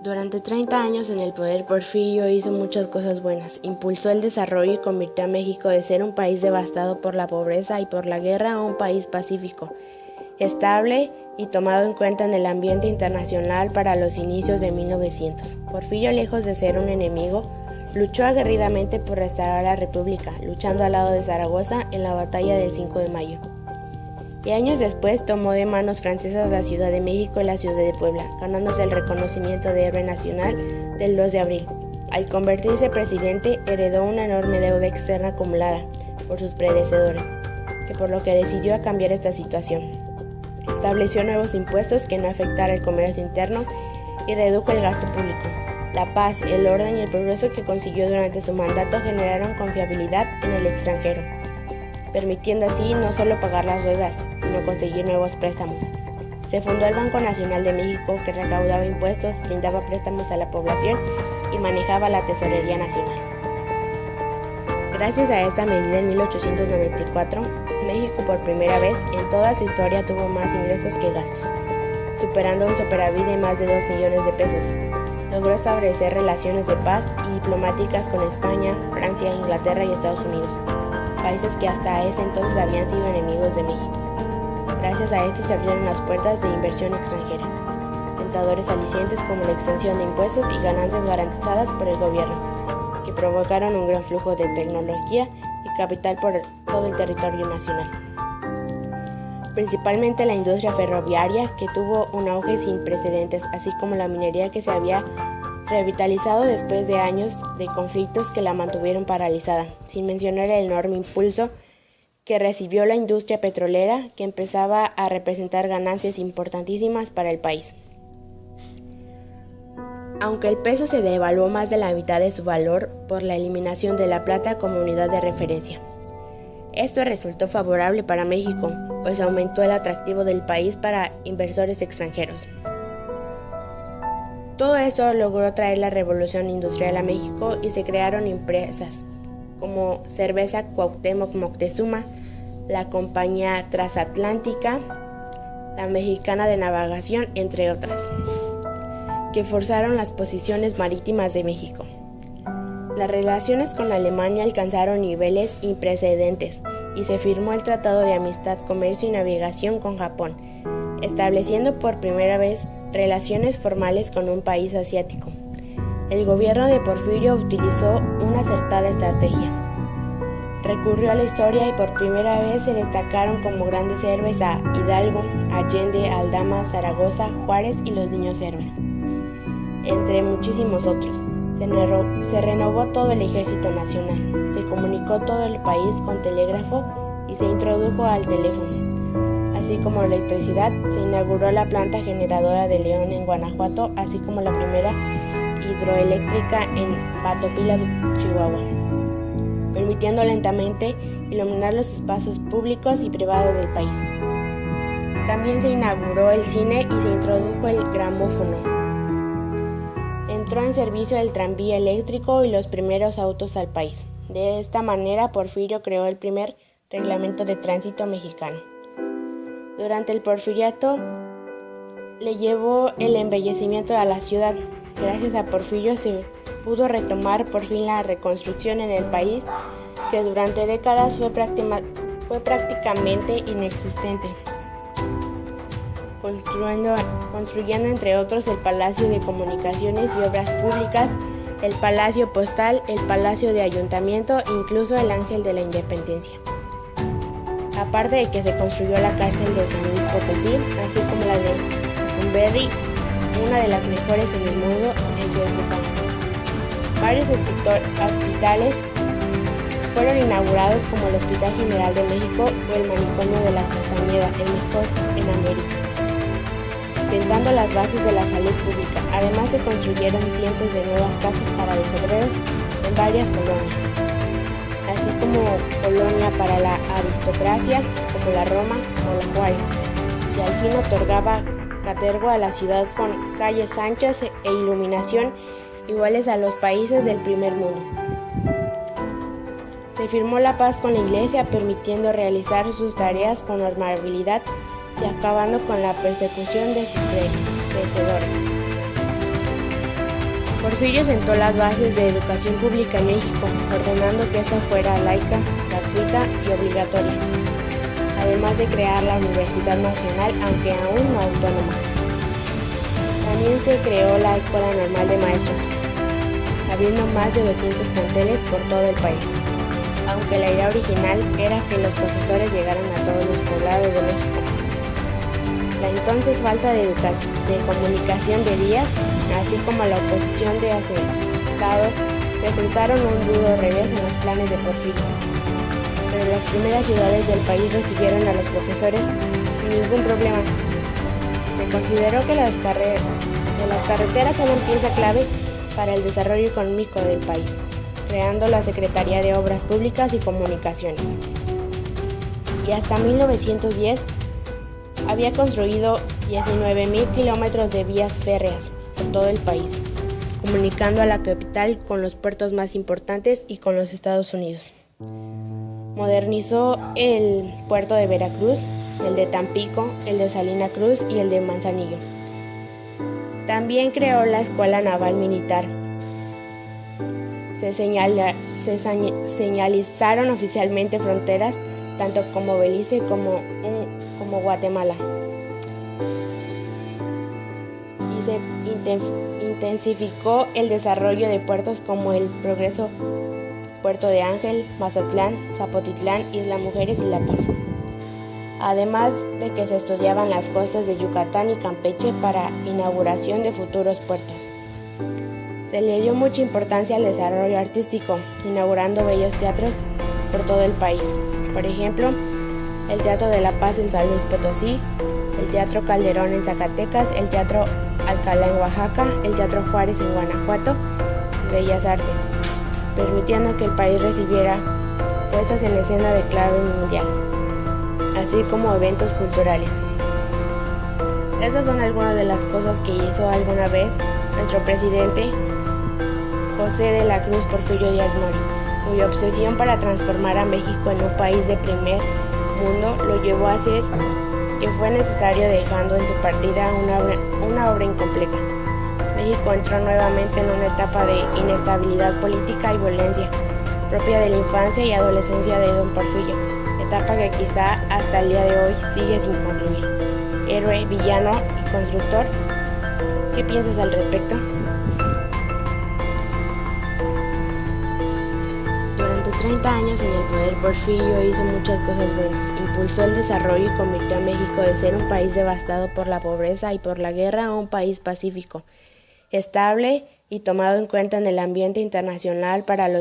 Durante 30 años en el poder, Porfirio hizo muchas cosas buenas. Impulsó el desarrollo y convirtió a México de ser un país devastado por la pobreza y por la guerra a un país pacífico, estable y tomado en cuenta en el ambiente internacional para los inicios de 1900. Porfirio, lejos de ser un enemigo, luchó aguerridamente por restaurar la República, luchando al lado de Zaragoza en la batalla del 5 de mayo. Y años después tomó de manos francesas la Ciudad de México y la Ciudad de Puebla, ganándose el reconocimiento de héroe nacional del 2 de abril. Al convertirse presidente, heredó una enorme deuda externa acumulada por sus predecesores, por lo que decidió cambiar esta situación. Estableció nuevos impuestos que no afectaran el comercio interno y redujo el gasto público. La paz, el orden y el progreso que consiguió durante su mandato generaron confiabilidad en el extranjero, permitiendo así no solo pagar las deudas, sino conseguir nuevos préstamos. Se fundó el Banco Nacional de México, que recaudaba impuestos, brindaba préstamos a la población y manejaba la Tesorería Nacional. Gracias a esta medida, en 1894, México por primera vez en toda su historia tuvo más ingresos que gastos, superando un superávit de más de 2 millones de pesos. Logró establecer relaciones de paz y diplomáticas con España, Francia, Inglaterra y Estados Unidos, países que hasta ese entonces habían sido enemigos de México. Gracias a esto se abrieron las puertas de inversión extranjera, tentadores alicientes como la extensión de impuestos y ganancias garantizadas por el gobierno, que provocaron un gran flujo de tecnología y capital por todo el territorio nacional. Principalmente la industria ferroviaria, que tuvo un auge sin precedentes, así como la minería, que se había revitalizado después de años de conflictos que la mantuvieron paralizada, sin mencionar el enorme impulso que recibió la industria petrolera, que empezaba a representar ganancias importantísimas para el país. Aunque el peso se devaluó más de la mitad de su valor por la eliminación de la plata como unidad de referencia. Esto resultó favorable para México, pues aumentó el atractivo del país para inversores extranjeros. Todo eso logró traer la revolución industrial a México y se crearon empresas como Cerveza Cuauhtémoc Moctezuma, la Compañía Transatlántica, la Mexicana de Navegación, entre otras, que forzaron las posiciones marítimas de México. Las relaciones con Alemania alcanzaron niveles imprecedentes y se firmó el Tratado de Amistad, Comercio y Navegación con Japón, estableciendo por primera vez relaciones formales con un país asiático. El gobierno de Porfirio utilizó una acertada estrategia. Recurrió a la historia y por primera vez se destacaron como grandes héroes a Hidalgo, Allende, Aldama, Zaragoza, Juárez y los niños héroes, entre muchísimos otros. Se renovó todo el ejército nacional, se comunicó todo el país con telégrafo y se introdujo al teléfono. Así como la electricidad, se inauguró la planta generadora de León en Guanajuato, así como la primera hidroeléctrica en Patopila, Chihuahua, permitiendo lentamente iluminar los espacios públicos y privados del país. También se inauguró el cine y se introdujo el gramófono. Entró en servicio el tranvía eléctrico y los primeros autos al país. De esta manera, Porfirio creó el primer reglamento de tránsito mexicano. Durante el porfiriato le llevó el embellecimiento a la ciudad. Gracias a Porfirio se pudo retomar por fin la reconstrucción en el país, que durante décadas fue prácticamente inexistente, construyendo entre otros el Palacio de Comunicaciones y Obras Públicas, el Palacio Postal, el Palacio de Ayuntamiento e incluso el Ángel de la Independencia. Aparte de que se construyó la cárcel de San Luis Potosí, así como la de Lecumberri, una de las mejores en el mundo en su época. Varios hospitales fueron inaugurados, como el Hospital General de México o el Manicomio de la Castañeda, el mejor en América, sentando las bases de la salud pública. Además, se construyeron cientos de nuevas casas para los obreros en varias colonias, así como colonia para la aristocracia, como la Roma o la Juárez, y al fin otorgaba catergo a la ciudad con calles anchas e iluminación iguales a los países del primer mundo. Se firmó la paz con la Iglesia, permitiendo realizar sus tareas con normabilidad y acabando con la persecución de sus predecesores. Porfirio sentó las bases de educación pública en México, ordenando que ésta fuera laica, gratuita y obligatoria, además de crear la Universidad Nacional, aunque aún no autónoma. También se creó la Escuela Normal de Maestros, abriendo más de 200 planteles por todo el país, aunque la idea original era que los profesores llegaran a todos los poblados de México. La entonces falta de comunicación de Díaz, así como la oposición de hacendados, presentaron un duro revés en los planes de Porfirio. Pero las primeras ciudades del país recibieron a los profesores sin ningún problema. Se consideró que las carreteras eran pieza clave para el desarrollo económico del país, creando la Secretaría de Obras Públicas y Comunicaciones. Y hasta 1910 había construido 19,000 kilómetros de vías férreas por todo el país, comunicando a la capital con los puertos más importantes y con los Estados Unidos. Modernizó el puerto de Veracruz, el de Tampico, el de Salina Cruz y el de Manzanillo. También creó la Escuela Naval Militar. Se señalizaron oficialmente fronteras tanto como Belice como Guatemala. Y se intensificó el desarrollo de puertos como el Progreso, Puerto de Ángel, Mazatlán, Zapotitlán, Isla Mujeres y La Paz. Además de que se estudiaban las costas de Yucatán y Campeche para inauguración de futuros puertos. Se le dio mucha importancia al desarrollo artístico, inaugurando bellos teatros por todo el país. Por ejemplo, el Teatro de la Paz en San Luis Potosí, el Teatro Calderón en Zacatecas, el Teatro Alcalá en Oaxaca, el Teatro Juárez en Guanajuato y Bellas Artes, permitiendo que el país recibiera puestas en escena de clave mundial, así como eventos culturales. Estas son algunas de las cosas que hizo alguna vez nuestro presidente José de la Cruz Porfirio Díaz Mori, cuya obsesión para transformar a México en un país de primer mundo lo llevó a hacer que fue necesario, dejando en su partida una obra incompleta. México entró nuevamente en una etapa de inestabilidad política y violencia, propia de la infancia y adolescencia de don Porfirio, etapa que quizá hasta el día de hoy sigue sin concluir. Héroe, villano y constructor, ¿qué piensas al respecto? Durante 30 años en el poder, Porfirio hizo muchas cosas buenas. Impulsó el desarrollo y convirtió a México de ser un país devastado por la pobreza y por la guerra a un país pacífico, estable y tomado en cuenta en el ambiente internacional para los